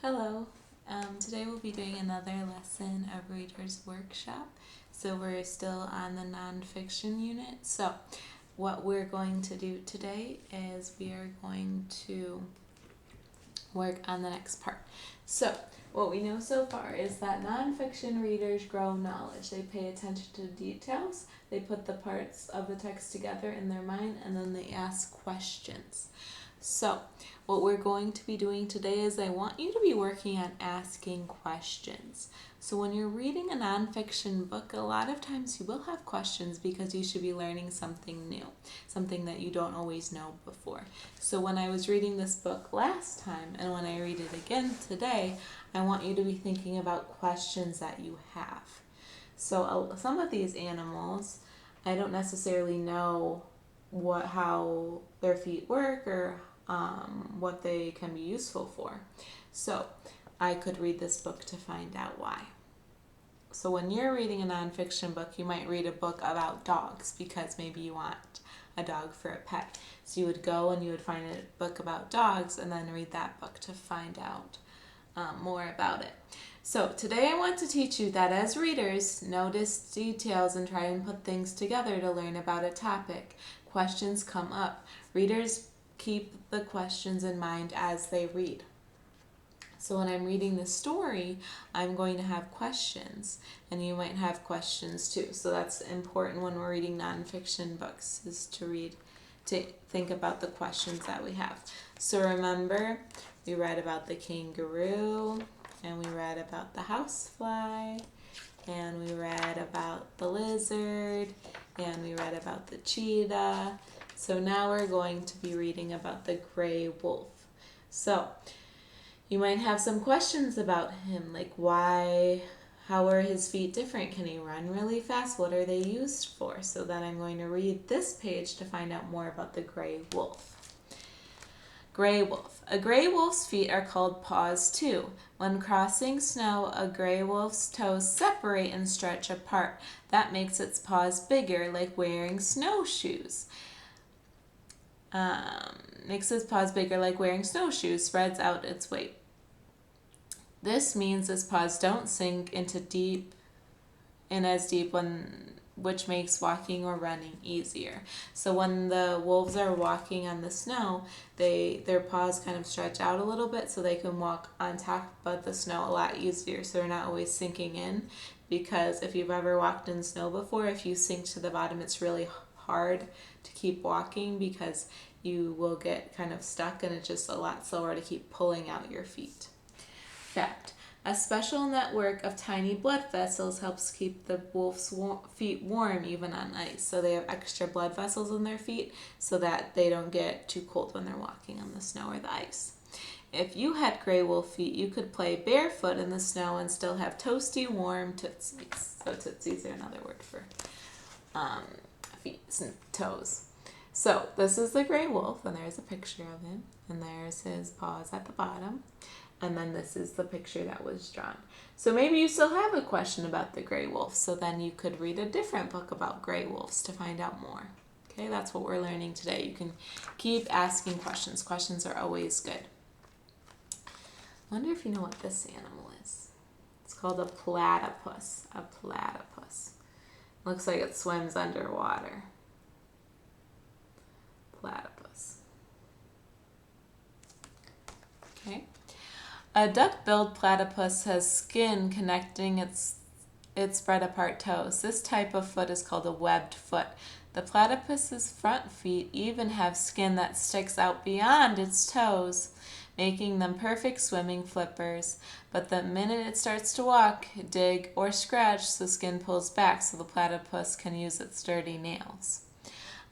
Hello. Today we'll be doing another lesson of Reader's Workshop. So we're still on the nonfiction unit. So what we're going to do today is we are going to work on the next part. So what we know so far is that nonfiction readers grow knowledge. They pay attention to details, they put the parts of the text together in their mind, and then they ask questions. So what we're going to be doing today is I want you to be working on asking questions. So when you're reading a nonfiction book, a lot of times you will have questions because you should be learning something new, something that you don't always know before. So when I was reading this book last time and when I read it again today, I want you to be thinking about questions that you have. So some of these animals, I don't necessarily know how their feet work or what they can be useful for. So I could read this book to find out why. So when you're reading a nonfiction book, you might read a book about dogs because maybe you want a dog for a pet. So you would go and you would find a book about dogs and then read that book to find out more about it. So today I want to teach you that as readers, notice details and try and put things together to learn about a topic. Questions come up. Readers keep the questions in mind as they read. So when I'm reading the story, I'm going to have questions, and you might have questions too. So that's important when we're reading nonfiction books, is to think about the questions that we have. So remember, we read about the kangaroo, and we read about the housefly, and we read about the lizard, and we read about the cheetah. So now we're going to be reading about the gray wolf. So you might have some questions about him, like how are his feet different? Can he run really fast? What are they used for? So then I'm going to read this page to find out more about the gray wolf. Gray wolf. A gray wolf's feet are called paws too. When crossing snow, a gray wolf's toes separate and stretch apart. That makes its paws bigger, like wearing snowshoes. Makes its paws bigger like wearing snowshoes, spreads out its weight. This means its paws don't sink into as deep which makes walking or running easier. So when the wolves are walking on the snow, their paws kind of stretch out a little bit so they can walk on top of the snow a lot easier, so they're not always sinking in. Because if you've ever walked in snow before, if you sink to the bottom, it's really hard to keep walking because you will get kind of stuck and it's just a lot slower to keep pulling out your feet. Fact. A special network of tiny blood vessels helps keep the wolf's feet warm even on ice. So they have extra blood vessels in their feet so that they don't get too cold when they're walking on the snow or the ice. If you had gray wolf feet, you could play barefoot in the snow and still have toasty, warm tootsies. So tootsies are another word for feet and toes. So this is the gray wolf, and there's a picture of him, and there's his paws at the bottom, and then this is the picture that was drawn. So maybe you still have a question about the gray wolf, so then you could read a different book about gray wolves to find out more. Okay, that's what we're learning today. You can keep asking questions. Questions are always good. I wonder if you know what this animal is. It's called a platypus. A platypus. Looks like it swims underwater. Platypus. Okay. A duck-billed platypus has skin connecting its spread apart toes. This type of foot is called a webbed foot. The platypus's front feet even have skin that sticks out beyond its toes, making them perfect swimming flippers. But the minute it starts to walk, dig, or scratch, the skin pulls back so the platypus can use its dirty nails.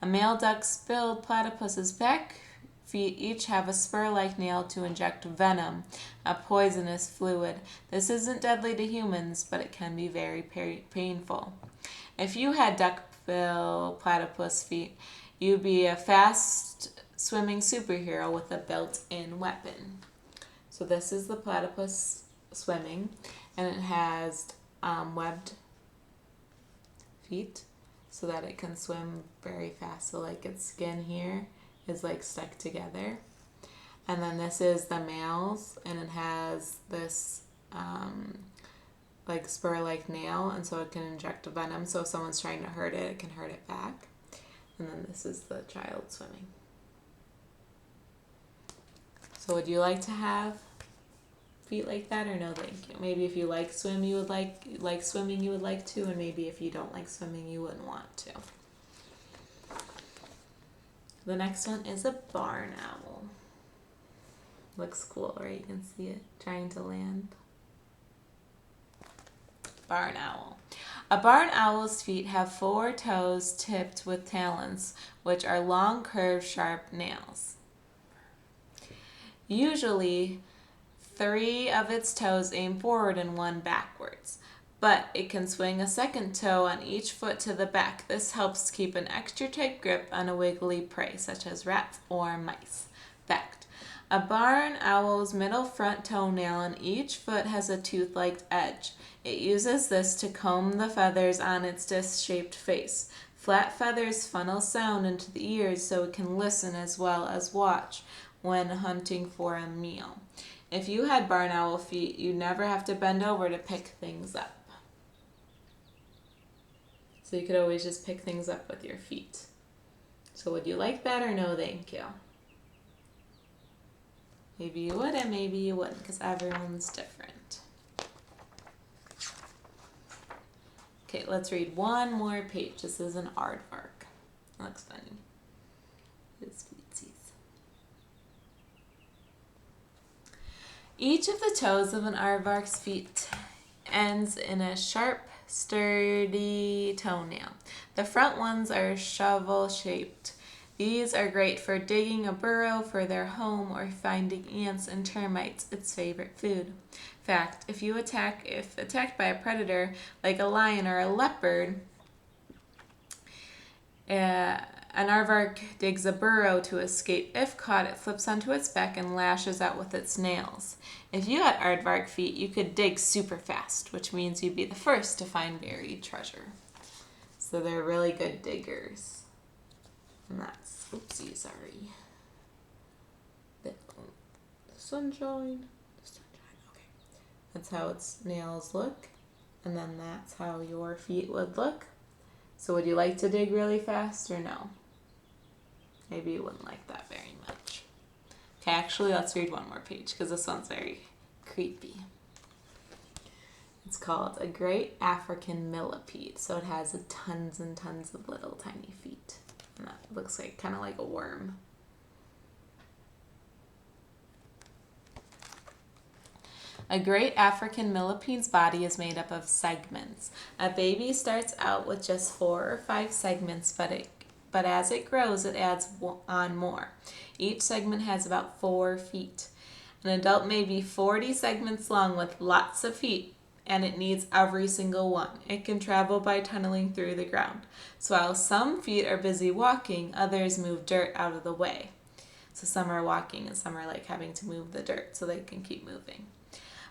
A male duck-billed platypus's back feet each have a spur-like nail to inject venom, a poisonous fluid. This isn't deadly to humans, but it can be very painful. If you had duck-billed platypus feet, you'd be a fast swimming superhero with a built-in weapon. So this is the platypus swimming, and it has webbed feet so that it can swim very fast. So like its skin here is like stuck together. And then this is the males, and it has this like spur-like nail, and so it can inject venom. So if someone's trying to hurt it, it can hurt it back. And then this is the child swimming. So would you like to have feet like that, or no thank you? Maybe if you like swimming you would like to, and maybe if you don't like swimming you wouldn't want to. The next one is a barn owl. Looks cool, right? You can see it trying to land. Barn owl. A barn owl's feet have 4 toes tipped with talons, which are long, curved, sharp nails. Usually, 3 of its toes aim forward and 1 backwards, but it can swing a second toe on each foot to the back. This helps keep an extra tight grip on a wiggly prey, such as rats or mice. Fact: a barn owl's middle front toenail on each foot has a tooth-like edge. It uses this to comb the feathers on its disc-shaped face. Flat feathers funnel sound into the ears so it can listen as well as watch when hunting for a meal. If you had barn owl feet, you'd never have to bend over to pick things up. So you could always just pick things up with your feet. So would you like that, or no thank you? Maybe you would and maybe you wouldn't, because everyone's different. Okay, let's read one more page. This is an aardvark. That looks funny. His feetsies. Each of the toes of an aardvark's feet ends in a sharp, sturdy toenail. The front ones are shovel-shaped. These are great for digging a burrow for their home or finding ants and termites, its favorite food. Fact: if attacked by a predator like a lion or a leopard, an aardvark digs a burrow to escape. If caught, it flips onto its back and lashes out with its nails. If you had aardvark feet, you could dig super fast, which means you'd be the first to find buried treasure. So they're really good diggers. And that's, oopsie, sorry. The sunshine. Okay. That's how its nails look. And then that's how your feet would look. So would you like to dig really fast or no? Maybe you wouldn't like that very much. Okay, actually, let's read one more page because this one's very creepy. It's called a great African millipede. So it has tons and tons of little tiny feet. And that looks like kind of like a worm. A great African millipede's body is made up of segments. A baby starts out with just 4 or 5 segments, but as it grows, it adds on more. Each segment has about 4 feet. An adult may be 40 segments long with lots of feet, and it needs every single one. It can travel by tunneling through the ground. So while some feet are busy walking, others move dirt out of the way. So some are walking and some are like having to move the dirt so they can keep moving.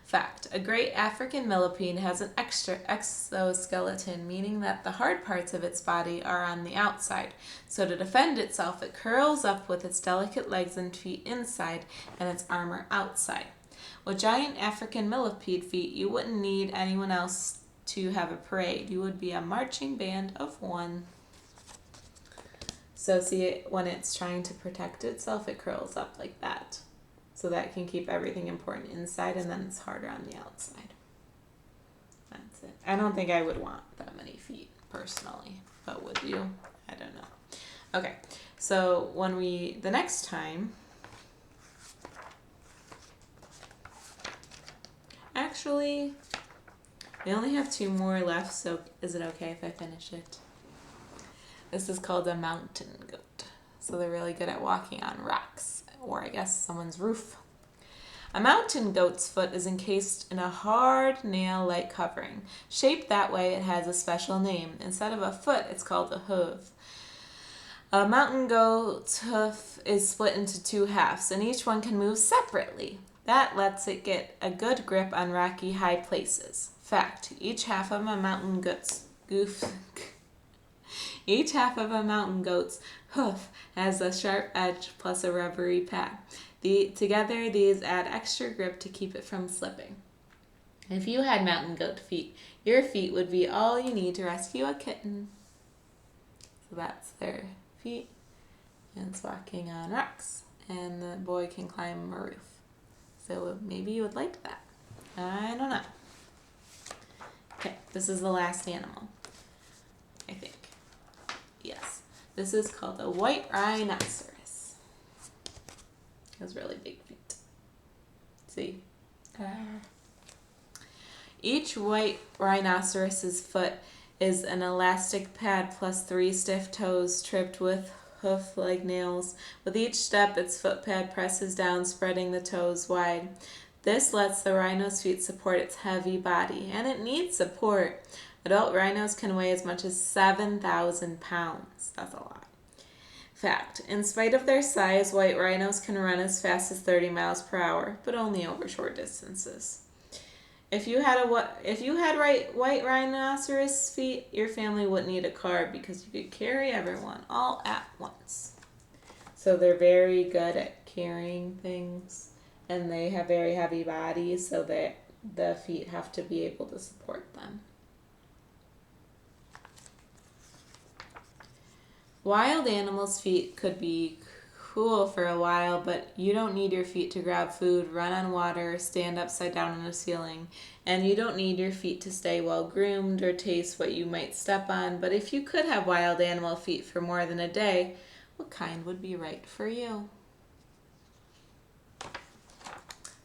Fact: a great African millipede has an extra exoskeleton, meaning that the hard parts of its body are on the outside. So to defend itself, it curls up with its delicate legs and feet inside and its armor outside. With giant African millipede feet, you wouldn't need anyone else to have a parade. You would be a marching band of one. So see, when it's trying to protect itself, it curls up like that. So that can keep everything important inside, and then it's harder on the outside. That's it. I don't think I would want that many feet, personally. But would you? I don't know. Okay, so the next time... Actually, we only have 2 more left, so is it okay if I finish it? This is called a mountain goat. So they're really good at walking on rocks, or I guess someone's roof. A mountain goat's foot is encased in a hard nail-like covering. Shaped that way, it has a special name. Instead of a foot, it's called a hoof. A mountain goat's hoof is split into 2 halves, and each one can move separately. That lets it get a good grip on rocky, high places. Fact: each half of a mountain goat's hoof has a sharp edge plus a rubbery pad. Together, these add extra grip to keep it from slipping. If you had mountain goat feet, your feet would be all you need to rescue a kitten. So that's their feet, and it's walking on rocks, and the boy can climb a roof. So maybe you would like that. I don't know. Okay, this is the last animal, I think. Yes, this is called a white rhinoceros. It has really big feet. See? Each white rhinoceros's foot is an elastic pad plus 3 stiff toes tripped with hoof-like nails. With each step, its foot pad presses down, spreading the toes wide. This lets the rhino's feet support its heavy body, and it needs support. Adult rhinos can weigh as much as 7,000 pounds. That's a lot. Fact, in spite of their size, white rhinos can run as fast as 30 miles per hour, but only over short distances. If you had white rhinoceros feet, your family wouldn't need a car because you could carry everyone all at once. So they're very good at carrying things, and they have very heavy bodies, so that the feet have to be able to support them. Wild animals' feet could be cool for a while, but you don't need your feet to grab food, run on water, stand upside down on a ceiling, and you don't need your feet to stay well groomed or taste what you might step on. But if you could have wild animal feet for more than a day, what kind would be right for you?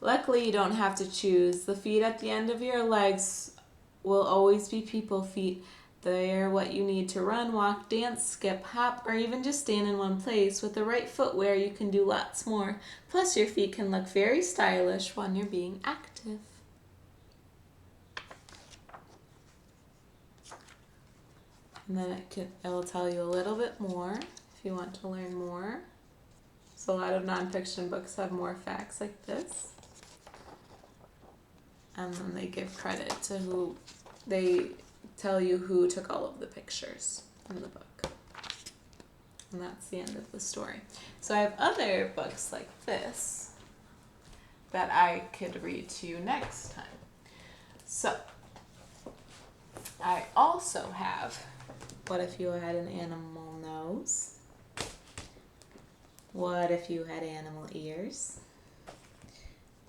Luckily, you don't have to choose. The feet at the end of your legs will always be people feet. They're what you need to run, walk, dance, skip, hop, or even just stand in one place. With the right footwear, you can do lots more. Plus, your feet can look very stylish when you're being active. And then it will tell you a little bit more if you want to learn more. So a lot of nonfiction books have more facts like this. And then they give credit to who they tell you who took all of the pictures in the book. And that's the end of the story. So I have other books like this that I could read to you next time. So I also have What If You Had an Animal Nose? What If You Had Animal Ears?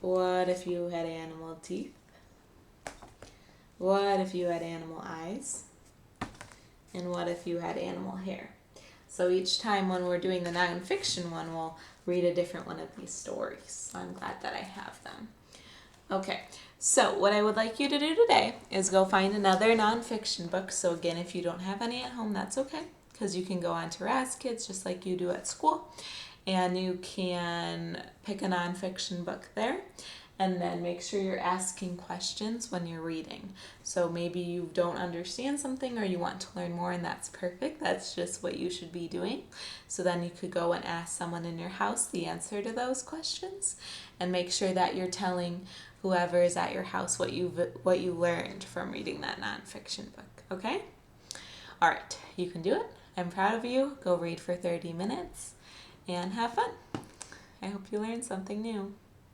What If You Had Animal Teeth? What If You Had Animal Eyes? And What If You Had Animal Hair? So each time when we're doing the nonfiction one, we'll read a different one of these stories. So I'm glad that I have them. Okay, so what I would like you to do today is go find another nonfiction book. So again, if you don't have any at home, that's okay, because you can go on to Raz Kids just like you do at school, and you can pick a nonfiction book there. And then make sure you're asking questions when you're reading. So maybe you don't understand something or you want to learn more, and that's perfect. That's just what you should be doing. So then you could go and ask someone in your house the answer to those questions, and make sure that you're telling whoever is at your house what you learned from reading that nonfiction book. Okay? All right, you can do it. I'm proud of you. Go read for 30 minutes and have fun. I hope you learned something new.